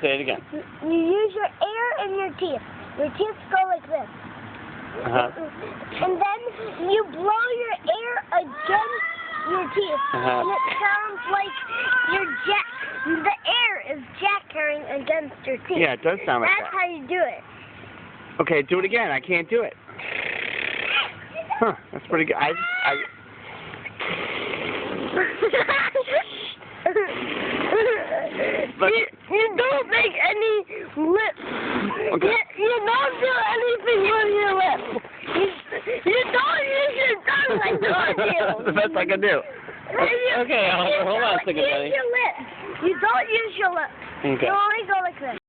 Say it again. You use your air and your teeth. Your teeth go like this. And then you blow your air against your teeth. And it sounds like the air is jackering against your teeth. Yeah, it does sound like that. That's how you do it. Okay, do it again. I can't do it. Huh, that's pretty good. You don't make any lips. Okay. You don't do anything with your lips. You don't use your tongue like I do. That's the best I can do. Okay, hold on a second, buddy. You don't use your lips. You don't use your lips. Okay. You only go like this.